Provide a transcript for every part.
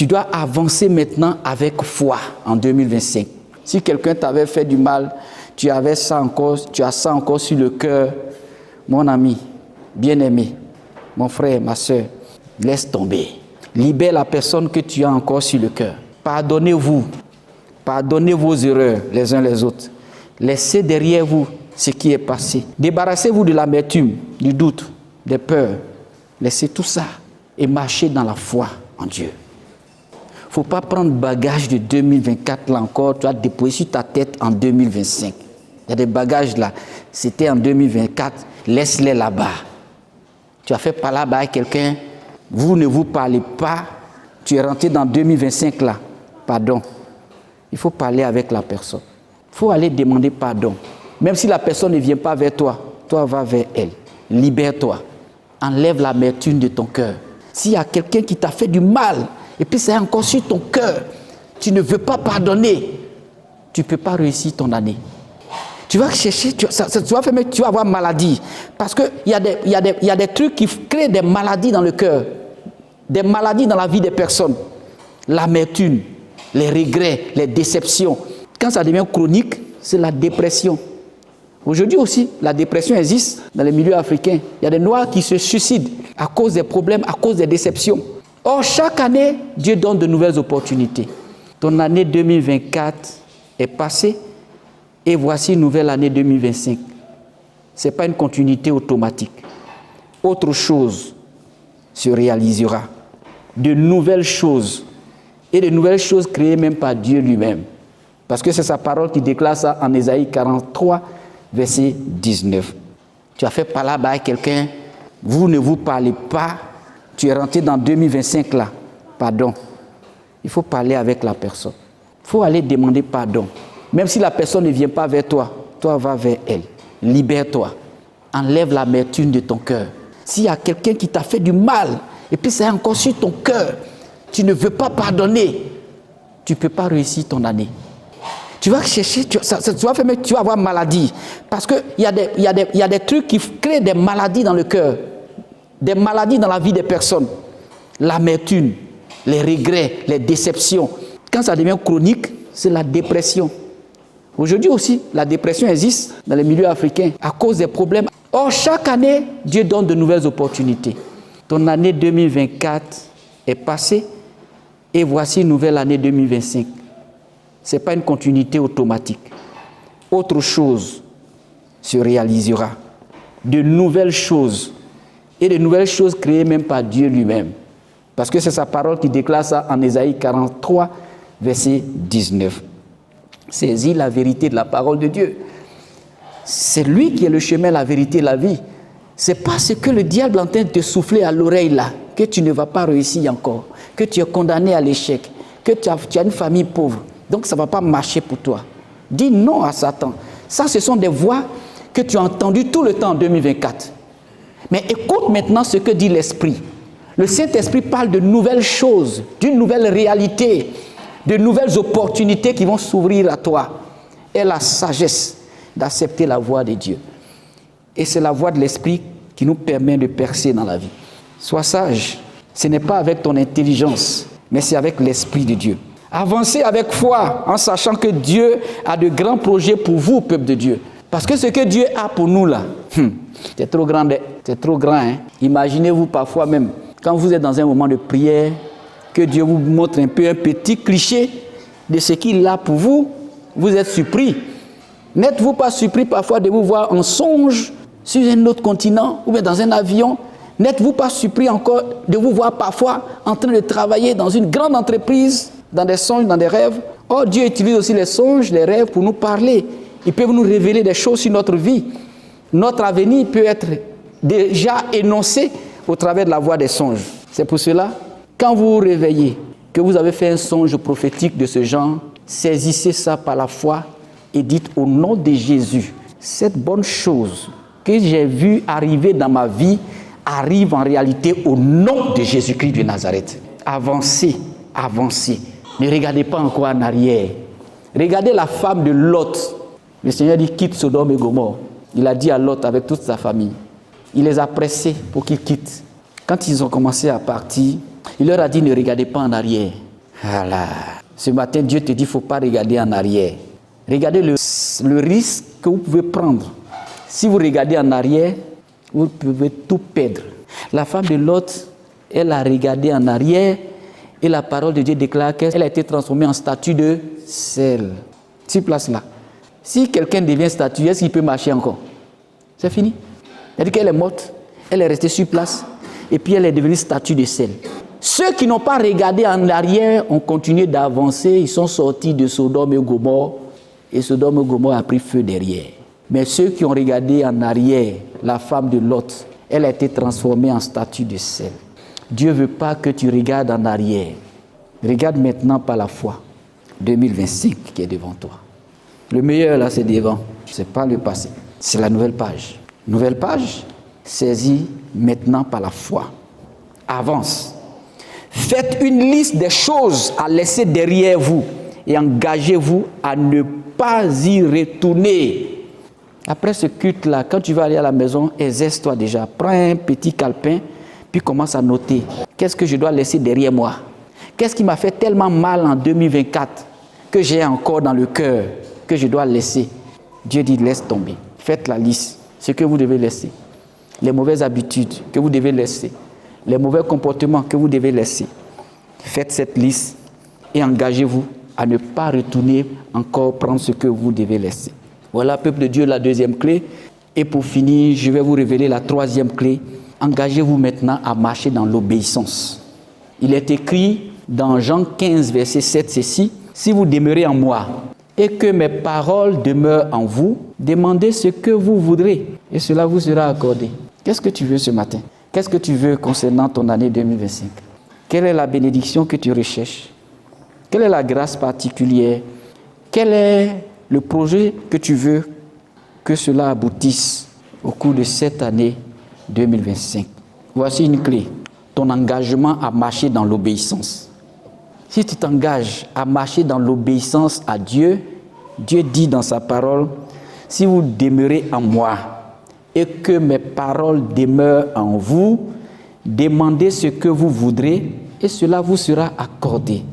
Tu dois avancer maintenant avec foi en 2025. Si quelqu'un t'avait fait du mal, tu as ça encore sur le cœur, mon ami, bien-aimé, mon frère, ma soeur, laisse tomber. Libère la personne que tu as encore sur le cœur. Pardonnez-vous. Pardonnez vos erreurs les uns les autres. Laissez derrière vous ce qui est passé. Débarrassez-vous de l'amertume, du doute, des peurs. Laissez tout ça et marchez dans la foi en Dieu. Il ne faut pas prendre bagage de 2024 là encore, tu as déposé sur ta tête en 2025. Il y a des bagages là, c'était en 2024, laisse-les là-bas. Tu as fait par là-bas à quelqu'un, vous ne vous parlez pas, tu es rentré dans 2025 là, pardon. Il faut parler avec la personne. Il faut aller demander pardon. Même si la personne ne vient pas vers toi, toi va vers elle. Libère-toi. Enlève l'amertume de ton cœur. S'il y a quelqu'un qui t'a fait du mal, et puis c'est encore sur ton cœur, tu ne veux pas pardonner, tu ne peux pas réussir ton année. Tu vas chercher, tu vas avoir maladie. Parce qu'il y a des trucs qui créent des maladies dans le cœur, des maladies dans la vie des personnes. L'amertume, les regrets, les déceptions. Quand ça devient chronique, c'est la dépression. Aujourd'hui aussi, la dépression existe dans les milieux africains. Il y a des Noirs qui se suicident à cause des problèmes, à cause des déceptions. Or, chaque année, Dieu donne de nouvelles opportunités. Ton année 2024 est passée et voici une nouvelle année 2025. Ce n'est pas une continuité automatique. Autre chose se réalisera. De nouvelles choses. Et de nouvelles choses créées même par Dieu lui-même. Parce que c'est sa parole qui déclare ça en Ésaïe 43, verset 19. Tu as fait par là-bas à quelqu'un, vous ne vous parlez pas, tu es rentré dans 2025 là, pardon. Il faut parler avec la personne. Il faut aller demander pardon. Même si la personne ne vient pas vers toi, toi va vers elle. Libère-toi. Enlève l'amertume de ton cœur. S'il y a quelqu'un qui t'a fait du mal, et puis c'est encore sur ton cœur, tu ne veux pas pardonner, tu ne peux pas réussir ton année. Tu vas chercher, tu vas avoir maladie. Parce qu'il y a des trucs qui créent des maladies dans le cœur, des maladies dans la vie des personnes. L'amertume, les regrets, les déceptions. Quand ça devient chronique, c'est la dépression. Aujourd'hui aussi, la dépression existe dans les milieux africains à cause des problèmes. Or, chaque année, Dieu donne de nouvelles opportunités. Ton année 2024 est passée et voici une nouvelle année 2025. Ce n'est pas une continuité automatique. Autre chose se réalisera. De nouvelles choses. Et de nouvelles choses créées même par Dieu lui-même. Parce que c'est sa parole qui déclare ça en Ésaïe 43, verset 19. Saisis la vérité de la parole de Dieu. C'est lui qui est le chemin, la vérité, la vie. C'est pas ce que le diable est en train de te souffler à l'oreille là, que tu ne vas pas réussir encore, que tu es condamné à l'échec, que tu as une famille pauvre. Donc ça ne va pas marcher pour toi. Dis non à Satan. Ça, ce sont des voix que tu as entendues tout le temps en 2024. Mais écoute maintenant ce que dit l'Esprit. Le Saint-Esprit parle de nouvelles choses, d'une nouvelle réalité, de nouvelles opportunités qui vont s'ouvrir à toi. Et la sagesse d'accepter la voix de Dieu. Et c'est la voix de l'Esprit qui nous permet de percer dans la vie. Sois sage. Ce n'est pas avec ton intelligence, mais c'est avec l'Esprit de Dieu. Avancez avec foi en sachant que Dieu a de grands projets pour vous, peuple de Dieu. Parce que ce que Dieu a pour nous là, c'est trop grand. C'est trop grand. Hein? Imaginez-vous parfois même, quand vous êtes dans un moment de prière, que Dieu vous montre un peu un petit cliché de ce qu'il a pour vous, vous êtes surpris. N'êtes-vous pas surpris parfois de vous voir en songe sur un autre continent ou bien dans un avion? N'êtes-vous pas surpris encore de vous voir parfois en train de travailler dans une grande entreprise, dans des songes, dans des rêves? Or, Dieu utilise aussi les songes, les rêves pour nous parler. Il peut nous révéler des choses sur notre vie. Notre avenir peut être déjà énoncé au travers de la voix des songes. C'est pour cela, quand vous vous réveillez, que vous avez fait un songe prophétique de ce genre, saisissez ça par la foi et dites au nom de Jésus, cette bonne chose que j'ai vue arriver dans ma vie arrive en réalité au nom de Jésus-Christ de Nazareth. Avancez, avancez. Ne regardez pas encore en arrière. Regardez la femme de Lot. Le Seigneur dit quitte Sodome et Gomorrhe. Il a dit à Lot avec toute sa famille. Il les a pressés pour qu'ils quittent. Quand ils ont commencé à partir, il leur a dit ne regardez pas en arrière. Voilà. Ce matin, Dieu te dit, il ne faut pas regarder en arrière. Regardez le risque que vous pouvez prendre. Si vous regardez en arrière, vous pouvez tout perdre. La femme de Lot, elle a regardé en arrière et la parole de Dieu déclare qu'elle a été transformée en statue de sel. Sur place là. Si quelqu'un devient statue, est-ce qu'il peut marcher encore? C'est fini. C'est-à-dire qu'elle est morte, elle est restée sur place et puis elle est devenue statue de sel. Ceux qui n'ont pas regardé en arrière ont continué d'avancer, ils sont sortis de Sodome et Gomorrhe et Sodome et Gomorrhe a pris feu derrière. Mais ceux qui ont regardé en arrière, la femme de Lot, elle a été transformée en statue de sel. Dieu ne veut pas que tu regardes en arrière. Regarde maintenant par la foi. 2025 qui est devant toi. Le meilleur là, c'est devant. Ce n'est pas le passé. C'est la nouvelle page. Nouvelle page, saisie maintenant par la foi. Avance. Faites une liste des choses à laisser derrière vous et engagez-vous à ne pas y retourner. Après ce culte-là, quand tu vas aller à la maison, exerce-toi déjà. Prends un petit calepin, puis commence à noter. Qu'est-ce que je dois laisser derrière moi? Qu'est-ce qui m'a fait tellement mal en 2024 que j'ai encore dans le cœur, que je dois laisser? Dieu dit, laisse tomber. Faites la liste. Ce que vous devez laisser. Les mauvaises habitudes que vous devez laisser. Les mauvais comportements que vous devez laisser. Faites cette liste et engagez-vous à ne pas retourner encore prendre ce que vous devez laisser. Voilà, peuple de Dieu, la deuxième clé. Et pour finir, je vais vous révéler la troisième clé. Engagez-vous maintenant à marcher dans l'obéissance. Il est écrit dans Jean 15, verset 7, ceci. Si vous demeurez en moi et que mes paroles demeurent en vous, demandez ce que vous voudrez et cela vous sera accordé. Qu'est-ce que tu veux ce matin? Qu'est-ce que tu veux concernant ton année 2025? Quelle est la bénédiction que tu recherches? Quelle est la grâce particulière? Quel est le projet que tu veux que cela aboutisse au cours de cette année 2025? Voici une clé. Ton engagement à marcher dans l'obéissance. Si tu t'engages à marcher dans l'obéissance à Dieu, Dieu dit dans sa parole, si vous demeurez en moi et que mes paroles demeurent en vous, demandez ce que vous voudrez et cela vous sera accordé.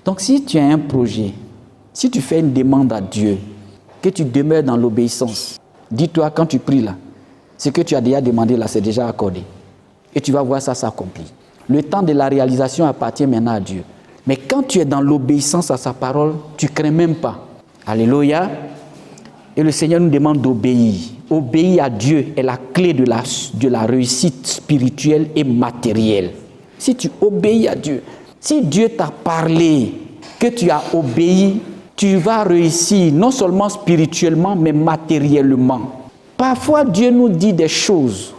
Donc si tu as un projet, si tu fais une demande à Dieu, que tu demeures dans l'obéissance, dis-toi quand tu pries là, ce que tu as déjà demandé là, c'est déjà accordé. Et tu vas voir ça s'accomplir. Le temps de la réalisation appartient maintenant à Dieu. Mais quand tu es dans l'obéissance à sa parole, tu ne crains même pas. Alléluia. Et le Seigneur nous demande d'obéir. Obéir à Dieu est la clé de la réussite spirituelle et matérielle. Si tu obéis à Dieu, si Dieu t'a parlé, que tu as obéi, tu vas réussir non seulement spirituellement, mais matériellement. Parfois, Dieu nous dit des choses.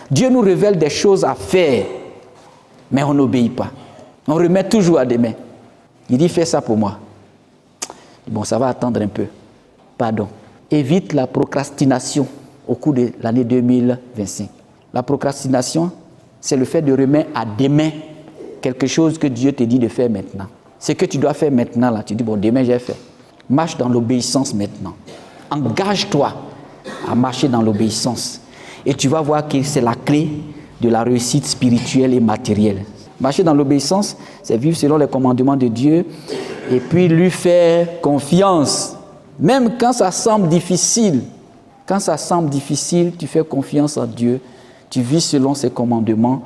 Dieu nous révèle des choses à faire, mais on n'obéit pas. On remet toujours à demain. Il dit, fais ça pour moi. Bon, ça va attendre un peu. Pardon. Évite la procrastination au cours de l'année 2025. La procrastination, c'est le fait de remettre à demain quelque chose que Dieu te dit de faire maintenant. Ce que tu dois faire maintenant, là, tu dis, bon, demain j'ai fait. Marche dans l'obéissance maintenant. Engage-toi à marcher dans l'obéissance. Et tu vas voir que c'est la clé de la réussite spirituelle et matérielle. Marcher dans l'obéissance, c'est vivre selon les commandements de Dieu et puis lui faire confiance. Même quand ça semble difficile, tu fais confiance en Dieu, tu vis selon ses commandements.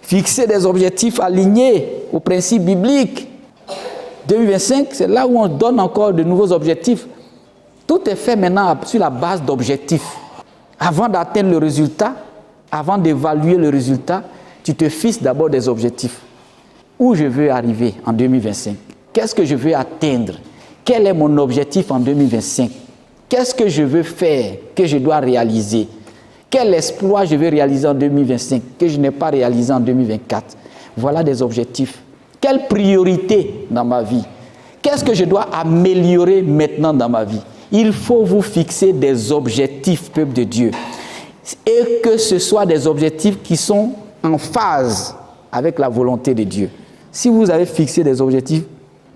Fixer des objectifs alignés aux principes bibliques. 2025, c'est là où on donne encore de nouveaux objectifs. Tout est fait maintenant sur la base d'objectifs. Avant d'atteindre le résultat, avant d'évaluer le résultat, tu te fixes d'abord des objectifs. Où je veux arriver en 2025? Qu'est-ce que je veux atteindre? Quel est mon objectif en 2025? Qu'est-ce que je veux faire, que je dois réaliser? Quel exploit je veux réaliser en 2025 que je n'ai pas réalisé en 2024? Voilà des objectifs. Quelle priorité dans ma vie? Qu'est-ce que je dois améliorer maintenant dans ma vie? Il faut vous fixer des objectifs, peuple de Dieu. Et que ce soit des objectifs qui sont en phase avec la volonté de Dieu. Si vous avez fixé des objectifs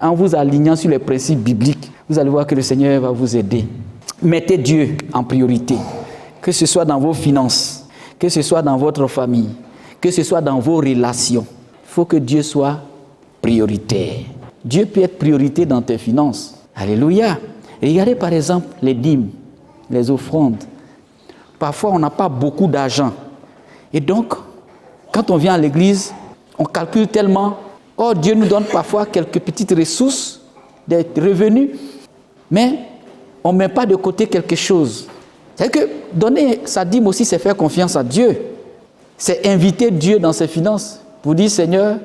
en vous alignant sur les principes bibliques, vous allez voir que le Seigneur va vous aider. Mettez Dieu en priorité. Que ce soit dans vos finances, que ce soit dans votre famille, que ce soit dans vos relations. Il faut que Dieu soit prioritaire. Dieu peut être priorité dans tes finances. Alléluia. Regardez par exemple les dîmes, les offrandes. Parfois, on n'a pas beaucoup d'argent. Et donc, quand on vient à l'église, on calcule tellement. Oh, Dieu nous donne parfois quelques petites ressources, des revenus, mais on ne met pas de côté quelque chose. C'est que donner sa dîme aussi, c'est faire confiance à Dieu. C'est inviter Dieu dans ses finances. Pour dire, Seigneur,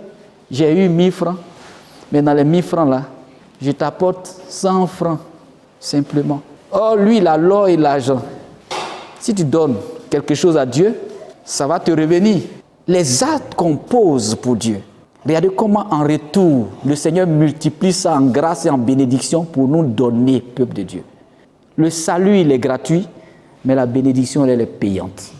j'ai eu 1000 francs, mais dans les 1000 francs là, je t'apporte 100 francs, simplement. Oh, lui, il a l'or et l'argent. Si tu donnes quelque chose à Dieu, ça va te revenir. Les actes qu'on pose pour Dieu, regardez comment en retour, le Seigneur multiplie ça en grâce et en bénédiction pour nous donner, peuple de Dieu. Le salut, il est gratuit, mais la bénédiction, elle est payante.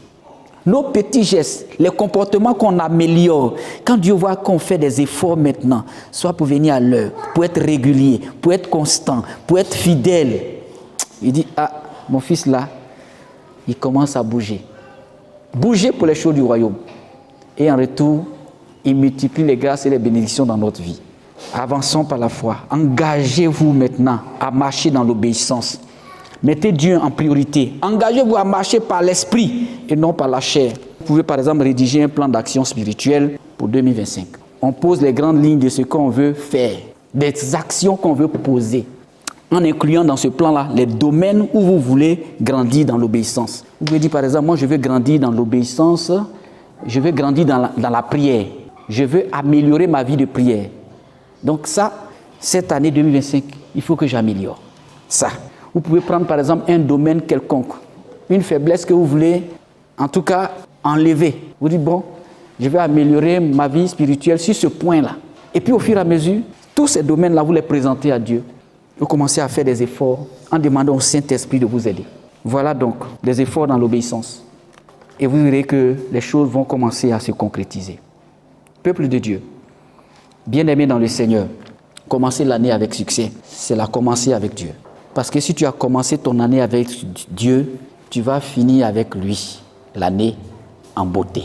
Nos petits gestes, les comportements qu'on améliore, quand Dieu voit qu'on fait des efforts maintenant, soit pour venir à l'heure, pour être régulier, pour être constant, pour être fidèle, il dit, ah, mon fils là, il commence à bouger. Bouger pour les choses du royaume. Et en retour, il multiplie les grâces et les bénédictions dans notre vie. Avançons par la foi. Engagez-vous maintenant à marcher dans l'obéissance. Mettez Dieu en priorité. Engagez-vous à marcher par l'esprit et non par la chair. Vous pouvez par exemple rédiger un plan d'action spirituelle pour 2025. On pose les grandes lignes de ce qu'on veut faire, des actions qu'on veut poser, en incluant dans ce plan-là les domaines où vous voulez grandir dans l'obéissance. Vous pouvez dire par exemple, moi je veux grandir dans l'obéissance, je veux grandir dans la prière, je veux améliorer ma vie de prière. Donc ça, cette année 2025, il faut que j'améliore ça. Vous pouvez prendre par exemple un domaine quelconque, une faiblesse que vous voulez en tout cas enlever. Vous dites bon, je vais améliorer ma vie spirituelle sur ce point-là. Et puis au fur et à mesure, tous ces domaines-là, vous les présentez à Dieu. Vous commencez à faire des efforts en demandant au Saint-Esprit de vous aider. Voilà donc des efforts dans l'obéissance. Et vous verrez que les choses vont commencer à se concrétiser. Peuple de Dieu, bien-aimé dans le Seigneur, commencez l'année avec succès. C'est la commencer avec Dieu. Parce que si tu as commencé ton année avec Dieu, tu vas finir avec lui l'année en beauté.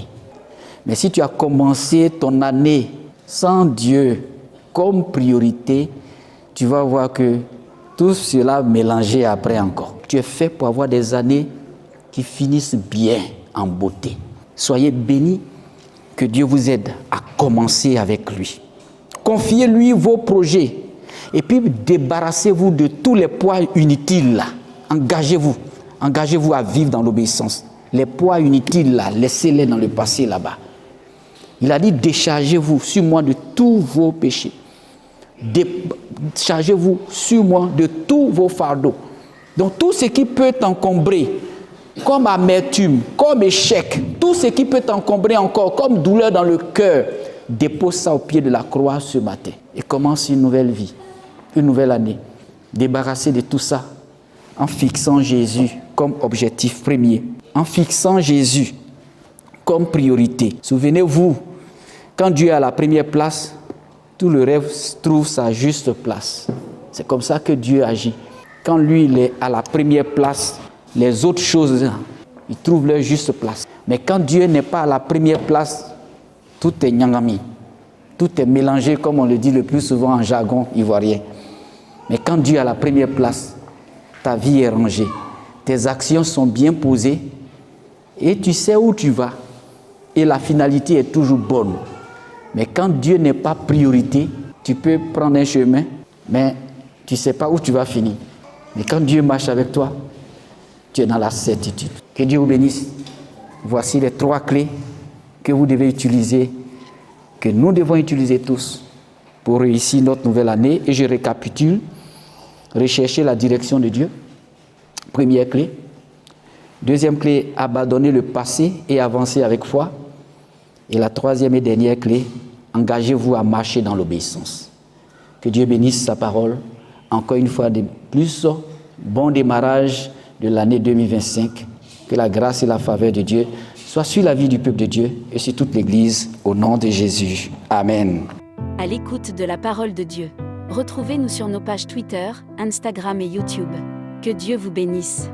Mais si tu as commencé ton année sans Dieu comme priorité, tu vas voir que tout cela mélangé après encore. Tu es fait pour avoir des années qui finissent bien en beauté. Soyez bénis, que Dieu vous aide à commencer avec lui. Confiez-lui vos projets et puis débarrassez-vous de tous les poids inutiles là. Engagez-vous à vivre dans l'obéissance. Les poids inutiles là, laissez-les dans le passé là-bas. Il a dit déchargez-vous sur moi de tous vos péchés. Déchargez-vous sur moi de tous vos fardeaux. Donc tout ce qui peut t'encombrer, comme amertume, comme échec, tout ce qui peut t'encombrer encore, comme douleur dans le cœur, dépose ça au pied de la croix ce matin et commence une nouvelle vie, une nouvelle année. Débarrassez de tout ça en fixant Jésus comme objectif premier, en fixant Jésus comme priorité. Souvenez-vous, quand Dieu est à la première place, tout le reste trouve sa juste place. C'est comme ça que Dieu agit. Quand lui, il est à la première place, les autres choses, ils trouvent leur juste place. Mais quand Dieu n'est pas à la première place, tout est nyangami. Tout est mélangé, comme on le dit le plus souvent en jargon ivoirien. Mais quand Dieu est à la première place, ta vie est rangée. Tes actions sont bien posées et tu sais où tu vas. Et la finalité est toujours bonne. Mais quand Dieu n'est pas priorité, tu peux prendre un chemin, mais tu ne sais pas où tu vas finir. Mais quand Dieu marche avec toi, tu es dans la certitude. Que Dieu vous bénisse. Voici les 3 clés que vous devez utiliser, que nous devons utiliser tous pour réussir notre nouvelle année. Et je récapitule. Rechercher la direction de Dieu. Première clé. Deuxième clé, abandonner le passé et avancer avec foi. Et la troisième et dernière clé, engagez-vous à marcher dans l'obéissance. Que Dieu bénisse sa parole. Encore une fois de plus, bon démarrage de l'année 2025. Que la grâce et la faveur de Dieu soient sur la vie du peuple de Dieu et sur toute l'Église, au nom de Jésus. Amen. À l'écoute de la parole de Dieu. Retrouvez-nous sur nos pages Twitter, Instagram et YouTube. Que Dieu vous bénisse.